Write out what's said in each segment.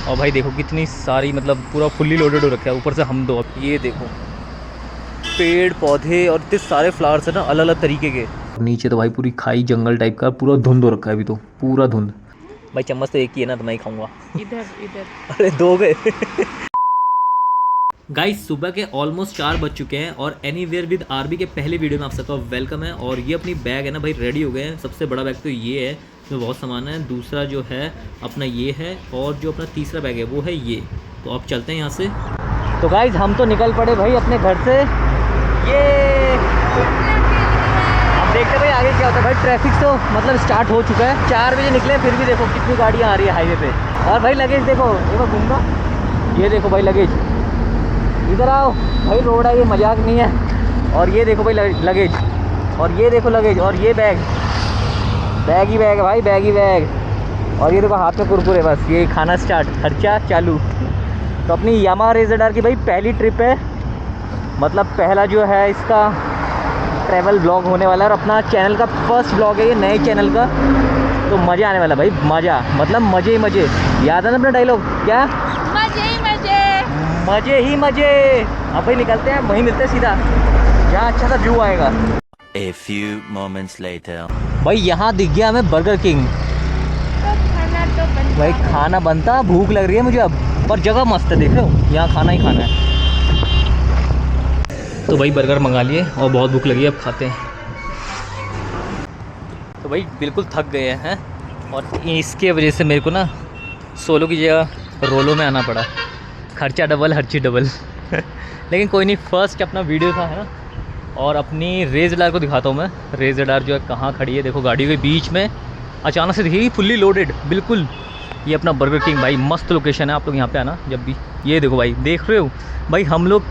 और भाई देखो कितनी सारी मतलब पूरा फुल्ली लोडेड हो रखा है, ऊपर से हम दो। ये देखो पेड़ पौधे और इतने सारे फ्लावर्स है ना अलग अलग तरीके के। नीचे तो भाई पूरी खाई जंगल टाइप का पूरा धुंध हो रखा है अभी तो पूरा धुंध। भाई चम्मच तो एक ही है ना, तो मैं ही खाऊंगा। इधर इधर। अरे दो गए। गाइस सुबह के ऑलमोस्ट 4 बज चुके हैं और एनीवेयर विद आरबी के पहले वीडियो में आप सबका वेलकम है। और ये अपनी बैग है ना भाई रेडी हो गए हैं। सबसे बड़ा बैग तो ये है, इसमें बहुत सामान है। दूसरा जो है अपना ये है, और जो अपना तीसरा बैग है वो है ये। तो अब चलते हैं यहाँ से। तो गाइस हम तो निकल पड़े भाई अपने घर से। ये अब देखते भाई आगे क्या होता है। भाई ट्रैफिक तो मतलब स्टार्ट हो चुका है, 4 बजे निकले फिर भी देखो कितनी गाड़ियाँ आ रही है हाईवे पे। और भाई लगेज देखो, देखो घूमना, ये देखो भाई लगेज, इधर आओ भाई, रोड है ये, मजाक नहीं है। और ये देखो भाई लगेज, और ये देखो लगेज, और ये बैग ही बैग है भाई, बैग ही बैग। और ये देखो हाथ में कुरकुरे, बस ये खाना स्टार्ट, खर्चा चालू। तो अपनी यामाहा रेज़र की भाई पहली ट्रिप है, मतलब पहला जो है इसका ट्रैवल ब्लॉग होने वाला है। और अपना चैनल का फर्स्ट ब्लॉग है ये, नए चैनल का। तो मज़ा आने वाला भाई, मज़ा मतलब मज़े ही मज़े। याद है ना अपना डायलॉग क्या, मजे ही मजे, मजे ही मजे। अब भाई निकलते हैं, वहीं मिलते हैं सीधा जहाँ अच्छा सा व्यू आएगा। A few moments later. भाई यहाँ दिख गया हमें बर्गर किंग। तो खाना तो बनता भाई है। खाना बनता, भूख लग रही है मुझे अब, पर जगह मस्त है, देख रहे हो, यहाँ खाना ही खाना है। तो भाई बर्गर मंगा लिए और बहुत भूख लगी है, अब खाते हैं। तो भाई बिल्कुल थक गए हैं और इसके वजह से मेरे को ना सोलो की जगह रोलो में आना पड़ा। खर्चा डबल, हर चीज़ डबल। लेकिन कोई नहीं, फर्स्ट अपना वीडियो था है ना। और अपनी रेज़र को दिखाता हूँ मैं। रेज़र जो है कहाँ खड़ी है, देखो गाड़ी के बीच में अचानक से दिखी, फुल्ली लोडेड बिल्कुल। ये अपना बर्गर किंग भाई, मस्त लोकेशन है, आप लोग यहाँ पे आना जब भी। ये देखो भाई, देख रहे हो भाई, हम लोग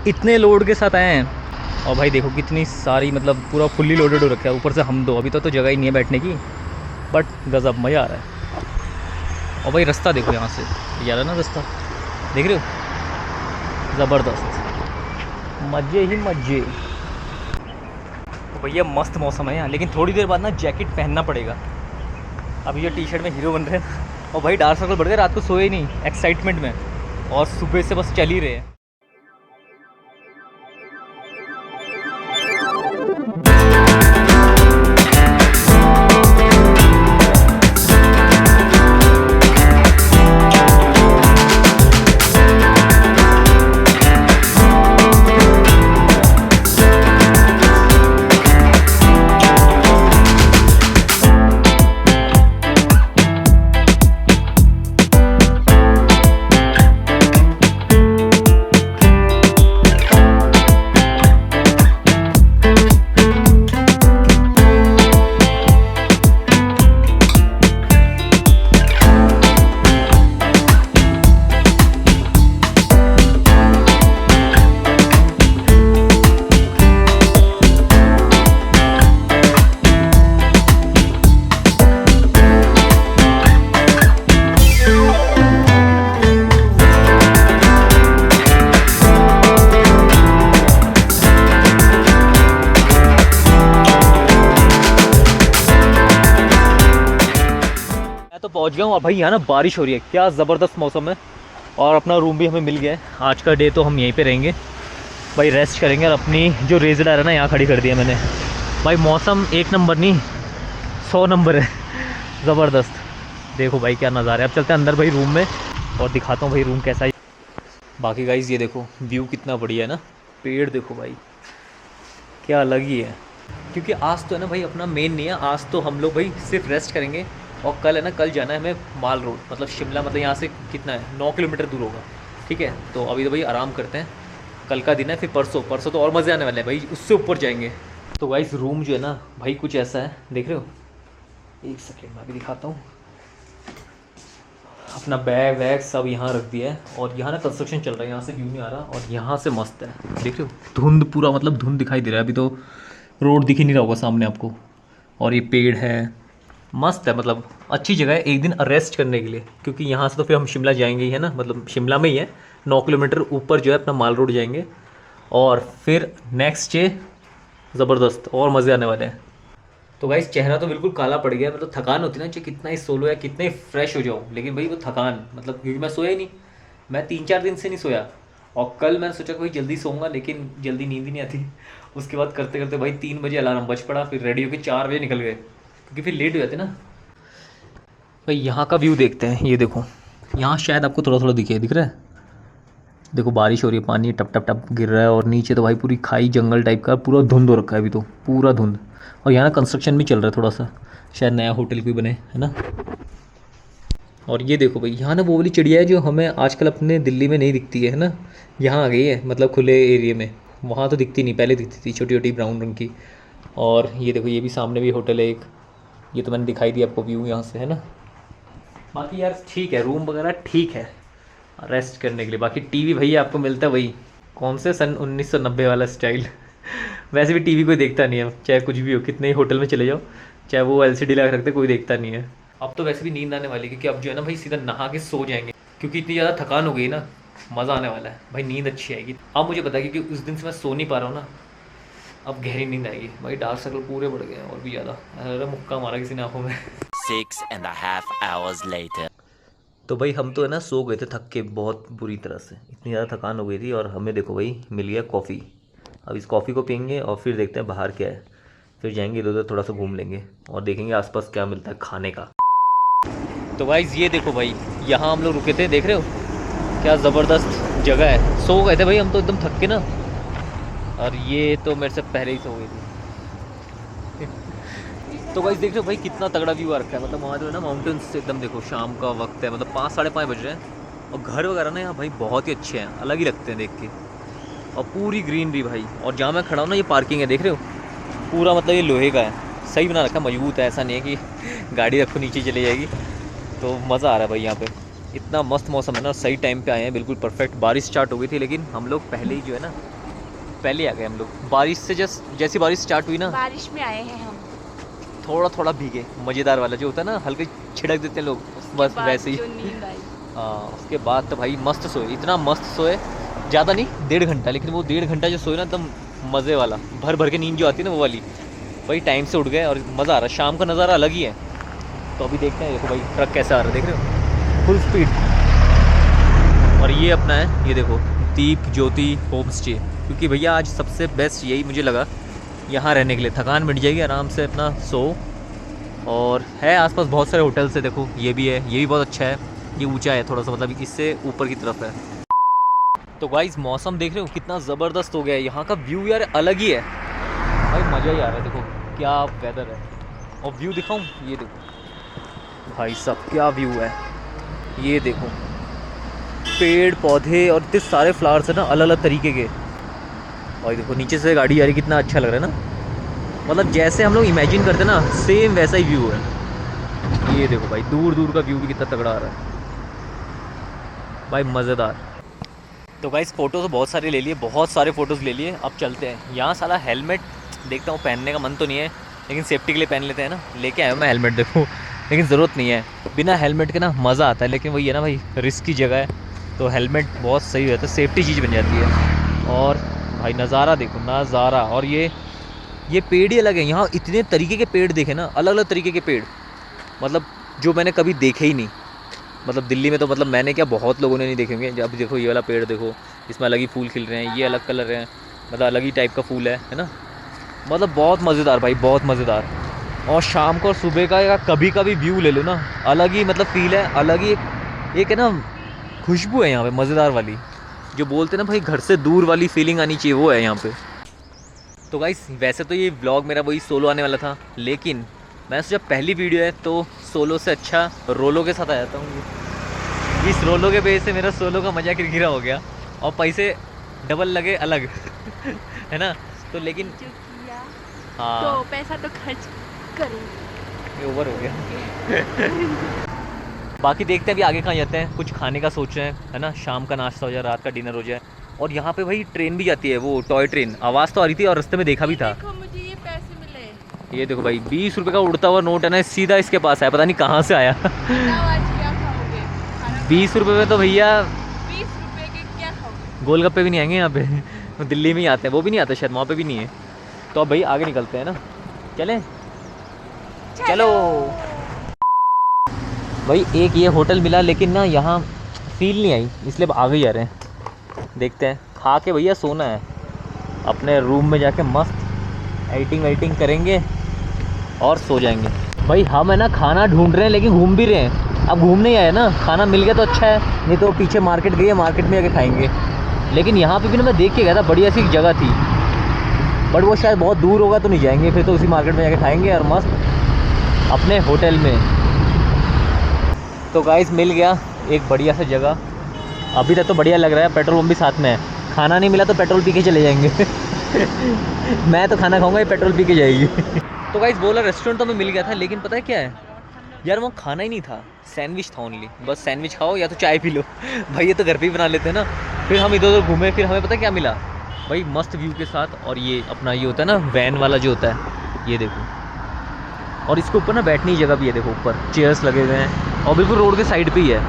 इतने लोड के साथ आए हैं। और भाई देखो कितनी सारी मतलब पूरा फुल्ली लोडेड हो रखा है, ऊपर से हम दो। अभी तो जगह ही नहीं है बैठने की, बट गज़ब मज़ा आ रहा है। और भाई रास्ता देखो यहाँ से, ये आ रहा है ना रास्ता, देख रहे हो, ज़बरदस्त, मज़े ही मज़े। तो भैया मस्त मौसम है यहाँ, लेकिन थोड़ी देर बाद ना जैकेट पहनना पड़ेगा। अभी जो टी शर्ट में हीरो बन रहे हैं। और भाई डार्क सर्कल बढ़ गए, रात को सोए नहीं एक्साइटमेंट में, और सुबह से बस चल ही रहे हैं। तो पहुंच गया हूँ। और भाई यहाँ ना बारिश हो रही है, क्या ज़बरदस्त मौसम है। और अपना रूम भी हमें मिल गया है। आज का डे तो हम यहीं पे रहेंगे भाई, रेस्ट करेंगे। और अपनी जो रेज़र है ना यहाँ खड़ी कर दिया मैंने। भाई मौसम 1 नंबर नहीं 100 नंबर है, ज़बरदस्त। देखो भाई क्या नज़ारा है। अब चलते हैं अंदर भाई रूम में और दिखाता हूँ भाई रूम कैसा है। बाकी गाइज़ ये देखो व्यू कितना बढ़िया है ना, पेड़ देखो भाई क्या अलग ही है। क्योंकि आज तो है ना भाई अपना मेन नहीं है, आज तो हम लोग भाई सिर्फ रेस्ट करेंगे। और कल है ना, कल जाना है हमें माल रोड, मतलब शिमला, मतलब यहाँ से कितना है 9 किलोमीटर दूर होगा, ठीक है। तो अभी तो भाई आराम करते हैं, कल का दिन है, फिर परसों तो और मज़े आने वाले हैं भाई, उससे ऊपर जाएंगे। तो गाइस रूम जो है ना भाई कुछ ऐसा है, देख रहे हो, एक सेकेंड में अभी दिखाता हूँ। अपना बैग वैग सब यहाँ रख दिया है। और यहाँ ना कंस्ट्रक्शन चल रहा है, यहाँ से व्यू नहीं आ रहा। और यहाँ से मस्त है, देख रहे हो, धुंध पूरा, मतलब धुंध दिखाई दे रहा है। अभी तो रोड दिख ही नहीं रहा होगा सामने आपको। और ये पेड़ है, मस्त है, मतलब अच्छी जगह है एक दिन रेस्ट करने के लिए। क्योंकि यहाँ से तो फिर हम शिमला जाएंगे ही है ना, मतलब शिमला में ही है, 9 किलोमीटर ऊपर जो है अपना माल रोड जाएंगे। और फिर नेक्स्ट डे ज़बरदस्त और मज़े आने वाले हैं। तो गाइस चेहरा तो बिल्कुल काला पड़ गया, मतलब थकान होती है ना, चाहे कितना ही सोलो या कितना ही फ्रेश हो जाऊँ, लेकिन भाई वो थकान, मतलब क्योंकि मैं सोया ही नहीं, मैं 3-4 दिन से नहीं सोया। और कल मैंने सोचा कि भाई जल्दी सोऊंगा, लेकिन जल्दी नींद ही नहीं आती। उसके बाद करते करते भाई 3 बजे अलार्म बज पड़ा, फिर रेडी होकर 4 बजे निकल गए, क्योंकि फिर लेट हो जाते ना। भाई यहाँ का व्यू देखते हैं, ये देखो, यहाँ शायद आपको थोड़ा थोड़ा दिख रहा है, देखो बारिश हो रही है, पानी टप टप टप गिर रहा है, और नीचे तो भाई पूरी खाई जंगल टाइप का, पूरा धुंध हो रखा है अभी तो, पूरा धुंध। और यहाँ ना कंस्ट्रक्शन भी चल रहा है थोड़ा सा, शायद नया होटल कोई बने, है ना। और ये देखो भाई, यहाँ ना वो वाली चिड़िया है जो हमें आजकल अपने दिल्ली में नहीं दिखती है ना, यहाँ आ गई है, मतलब खुले एरिया में। वहाँ तो दिखती नहीं, पहले दिखती थी छोटी छोटी ब्राउन रंग की। और ये देखो, ये भी सामने भी होटल है एक, ये तो मैंने दिखाई दिया आपको व्यू यहाँ से, है ना। बाकी यार ठीक है, रूम वगैरह ठीक है रेस्ट करने के लिए। बाकी टीवी भैया आपको मिलता है वही, कौन से सन 1990 वाला स्टाइल। वैसे भी टीवी कोई देखता नहीं है, चाहे कुछ भी हो, कितने ही होटल में चले जाओ, चाहे वो एलसीडी लगा रखते, कोई देखता नहीं है। अब तो वैसे भी नींद आने वाली है, क्योंकि अब जो है ना भाई सीधा नहा के सो जाएंगे, क्योंकि इतनी ज़्यादा थकान हो गई ना, मज़ा आने वाला है भाई, नींद अच्छी आएगी। अब मुझे पता है क्योंकि उस दिन से मैं सो नहीं पा रहा हूँ ना, अब गहरी नींद आएगी भाई। डार्क सर्कल पूरे बढ़ गए हैं और भी ज़्यादा, अरे मुक्का मारा किसी ने आँखों में। 6.5 hours later. तो भाई हम तो है ना सो गए थे थक के बहुत बुरी तरह से, इतनी ज़्यादा थकान हो गई थी। और हमें देखो भाई मिल गया कॉफ़ी, अब इस कॉफ़ी को पियेंगे और फिर देखते हैं बाहर क्या है, फिर जाएंगे इधर उधर थोड़ा सा घूम लेंगे और देखेंगे आसपास क्या मिलता है खाने का। तो गाइस ये देखो भाई, यहाँ हम लोग रुके थे, देख रहे हो क्या ज़बरदस्त जगह है। सो गए थे भाई हम तो एकदम थक के ना, और ये तो मेरे से पहले ही सो गई थी। तो गाइस देख रहे हो भाई कितना तगड़ा व्यू आ रखा है, मतलब वहाँ जो है ना माउंटेन्स से एकदम, देखो शाम का वक्त है, मतलब 5-5:30 बज रहे हैं, और घर वगैरह ना यहाँ भाई बहुत ही अच्छे हैं, अलग ही लगते हैं देख के, और पूरी ग्रीनरी भाई। और जहाँ मैं खड़ा हूँ ना, ये पार्किंग है, देख रहे हो पूरा, मतलब ये लोहे का है, सही बना रखा, मजबूत है, ऐसा नहीं है कि गाड़ी रखो नीचे चली जाएगी। तो मज़ा आ रहा है भाई यहाँ पे, इतना मस्त मौसम है ना, सही टाइम पे आए हैं, बिल्कुल परफेक्ट। बारिश स्टार्ट हो गई थी, लेकिन हम लोग पहले ही जो है ना, पहले आ गए हम लोग बारिश से। जैसी बारिश स्टार्ट हुई ना, बारिश में आए हैं हम, थोड़ा थोड़ा भीगे, मज़ेदार वाला जो होता है ना, हल्के छिड़क देते हैं लोग, बस वैसे ही। जो नींद आई। हाँ, उसके बाद तो भाई मस्त सोए, इतना मस्त सोए, ज़्यादा नहीं 1.5 घंटा, लेकिन वो 1.5 घंटा जो सोए ना एकदम मज़े वाला, भर भर के नींद जो आती है ना वो वाली, भाई टाइम से उठ गए और मज़ा आ रहा है। शाम का नज़ारा अलग ही है। तो अभी देखते हैं, देखो भाई ट्रक कैसा आ रहा है, देख रहे हो फुल स्पीड। और ये अपना है, ये देखो दीप ज्योति होम स्टे, क्योंकि भैया आज सबसे बेस्ट यही मुझे लगा यहाँ रहने के लिए, थकान मिट जाएगी, आराम से अपना सो। और है आसपास बहुत सारे होटल्स है, देखो ये भी है, ये भी बहुत अच्छा है, ये ऊंचा है थोड़ा सा, मतलब इससे ऊपर की तरफ है। तो गाइस मौसम देख रहे हो कितना ज़बरदस्त हो गया है, यहाँ का व्यू यार अलग ही है भाई, मज़ा ही आ रहा है। देखो क्या वेदर है, और व्यू दिखाऊँ, ये देखो भाई साहब क्या व्यू है, ये देखो पेड़ पौधे और इतने सारे फ्लावर्स है ना अलग अलग तरीके के। और देखो नीचे से गाड़ी आ रही, कितना अच्छा लग रहा है ना, मतलब जैसे हम लोग इमेजिन करते हैं ना, सेम वैसा ही व्यू है। ये देखो भाई दूर दूर का व्यू भी कितना तगड़ा आ रहा है भाई, मज़ेदार। तो गाइस फ़ोटो तो बहुत सारे ले लिए, बहुत सारे फ़ोटोज़ ले लिए, अब चलते हैं। यहाँ साला हेलमेट देखता हूँ, पहनने का मन तो नहीं है, लेकिन सेफ्टी के लिए पहन लेते हैं ना, लेके आया हूँ मैं हेलमेट, देखो लेकिन ज़रूरत नहीं है, बिना हेलमेट के ना मज़ा आता है, लेकिन वही है ना भाई रिस्की जगह है, तो हेलमेट बहुत सही रहता है, सेफ्टी चीज़ बन जाती है। और भाई नज़ारा देखो, नज़ारा, और ये पेड़ ही अलग है, यहाँ इतने तरीके के पेड़ देखे ना, अलग अलग तरीके के पेड़, मतलब जो मैंने कभी देखे ही नहीं, मतलब दिल्ली में तो मतलब मैंने क्या, बहुत लोगों ने नहीं देखे होंगे। अब देखो ये वाला पेड़ देखो, इसमें अलग ही फूल खिल रहे हैं, ये अलग कलर हैं, मतलब अलग ही टाइप का फूल है ना, मतलब बहुत मज़ेदार भाई, बहुत मज़ेदार। और शाम को और सुबह का या कभी का भी व्यू ले लो ना, अलग ही मतलब फील है, अलग ही एक है ना खुशबू है यहाँ पे मज़ेदार वाली, जो बोलते हैं ना भाई घर से दूर वाली फीलिंग आनी चाहिए, वो है यहाँ पे। तो गाइस वैसे तो ये व्लॉग मेरा वही सोलो आने वाला था, लेकिन मैंने सोचा पहली वीडियो है तो सोलो से अच्छा रोलो के साथ आ जाता हूँ। इस रोलो के वजह से मेरा सोलो का मज़ा किरकिरा हो गया और पैसे डबल लगे अलग है ना, तो लेकिन जो किया हाँ तो पैसा तो खर्च करेंगे, ये ओवर हो गया। बाकी देखते हैं अभी आगे कहाँ जाते हैं, कुछ खाने का सोच रहे हैं, है ना, शाम का नाश्ता हो जाए, रात का डिनर हो जाए। और यहाँ पे भाई ट्रेन भी जाती है, वो टॉय ट्रेन, आवाज़ तो आ रही थी और रास्ते में देखा भी था। देखो मुझे ये पैसे मिले, ये देखो भाई 20 रुपये का उड़ता हुआ नोट है ना, सीधा इसके पास आया, पता नहीं कहाँ से आया। बताओ आज क्या खाओगे? खाना 20 रुपये में तो भैया 20 रुपए के क्या खाओगे? गोलगप्पे भी नहीं आएंगे यहाँ पे। दिल्ली में ही आते हैं, वो भी नहीं आते शायद, वहाँ पे भी नहीं है। तो अब भाई आगे निकलते हैं ना, चलें। चलो भाई। एक ये होटल मिला लेकिन ना यहाँ फील नहीं आई, इसलिए अब आगे जा रहे हैं। देखते हैं, खा के भैया सोना है, अपने रूम में जाके मस्त एडिटिंग वेडिटिंग करेंगे और सो जाएंगे। भाई हम है ना खाना ढूंढ रहे हैं लेकिन घूम भी रहे हैं। अब घूमने ही आए ना, खाना मिल गया तो अच्छा है, नहीं तो पीछे मार्केट गई है, मार्केट में जाके खाएंगे। लेकिन यहाँ पे भी ना मैं देख के गया था, बढ़िया सी जगह थी, बट वो शायद बहुत दूर होगा तो नहीं जाएंगे, फिर तो उसी मार्केट में जाके खाएंगे और मस्त अपने होटल में। तो गाइस मिल गया एक बढ़िया सी जगह, अभी तक तो बढ़िया लग रहा है। पेट्रोल पंप भी साथ में है, खाना नहीं मिला तो पेट्रोल पी के चले जाएंगे। मैं तो खाना खाऊंगा, ये पेट्रोल पी के जाएगी। तो गाइस बोला रेस्टोरेंट तो हमें मिल गया था, लेकिन पता है क्या है यार, वो खाना ही नहीं था, सैंडविच था ओनली। बस सैंडविच खाओ या तो चाय पी लो। भाई ये तो घर पे ही बना लेते हैं ना। फिर हम इधर उधर घूमे, फिर हमें पता क्या मिला भाई, मस्त व्यू के साथ। और ये अपना ये होता है ना वैन वाला जो होता है, ये देखो, और इसके ऊपर ना बैठने की जगह भी है, देखो ऊपर चेयर्स लगे हुए हैं और बिल्कुल रोड के साइड पे ही है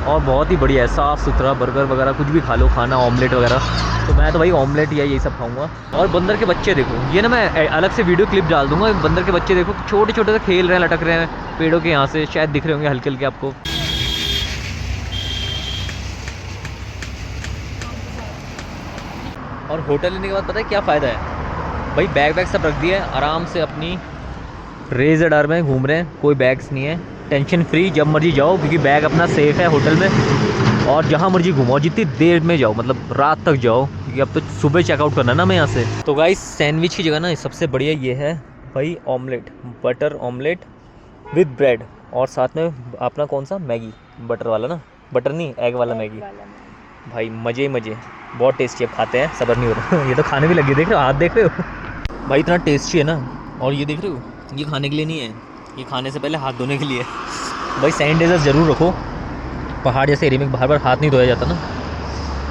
और बहुत ही बढ़िया है, साफ़ सुथरा। बर्गर वगैरह कुछ भी खा लो, खाना ऑमलेट वगैरह। तो मैं तो भाई ऑमलेट या यही सब खाऊंगा। और बंदर के बच्चे देखो, ये ना मैं अलग से वीडियो क्लिप डाल दूंगा। बंदर के बच्चे देखो, छोटे छोटे से खेल रहे हैं, लटक रहे हैं पेड़ों के यहाँ से, शायद दिख रहे होंगे हल्के हल्के आपको। और होटल लेने के बाद पता है क्या फ़ायदा है भाई, बैग वैग सब रख दिया है, आराम से अपनी रेज़र में घूम रहे हैं, कोई बैग्स नहीं है, टेंशन फ्री, जब मर्जी जाओ क्योंकि बैग अपना सेफ़ है होटल में। और जहाँ मर्जी घूमो, जितनी देर में जाओ, मतलब रात तक जाओ, क्योंकि अब तो सुबह चेकआउट करना ना मैं यहाँ से। तो गाइस सैंडविच की जगह ना सबसे बढ़िया ये है भाई omelette, butter omelette with bread, और साथ में अपना कौन सा मैगी, बटर वाला ना, बटर नहीं एग वाला मैगी। भाई मज़े ही मज़े, बहुत टेस्टी। अब खाते हैं, सब्र नहीं हो रहा। ये तो खाने भी लगी, देख रहे हो, हाथ देख रहे हो भाई, इतना टेस्टी है ना। और ये देख रहे हो, ये खाने के लिए नहीं है, ये खाने से पहले हाथ धोने के लिए। भाई सैनिटाइजर ज़रूर रखो, पहाड़ जैसे एरिया में बार बार हाथ नहीं धोया जाता ना।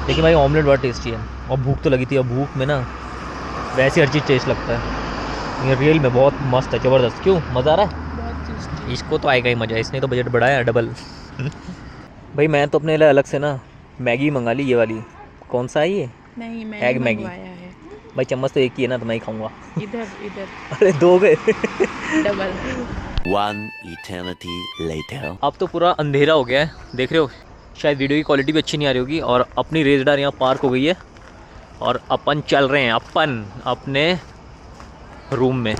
लेकिन भाई ऑमलेट बहुत टेस्टी है, और भूख तो लगी थी, और भूख में ना वैसे हर चीज़ टेस्ट लगता है। ये रियल में बहुत मस्त है, ज़बरदस्त। क्यों मज़ा आ रहा है? इसको तो आएगा ही मज़ा, इसने तो बजट बढ़ाया डबल। भाई मैं तो अपने लिए अलग से ना मैगी मंगा ली, ये वाली कौन सा है ये? नहीं, मैं एग मैगी है। भाई चम्मच तो एक ही है ना, तो मैं ही खाऊंगा। इधर इधर अरे दो गए। डबल। One eternity later. अब तो पूरा अंधेरा हो गया है, देख रहे हो, शायद वीडियो की क्वालिटी भी अच्छी नहीं आ रही होगी। और अपनी रेज़दार यहाँ पार्क हो गई है और अपन चल रहे हैं अपन अपने रूम में।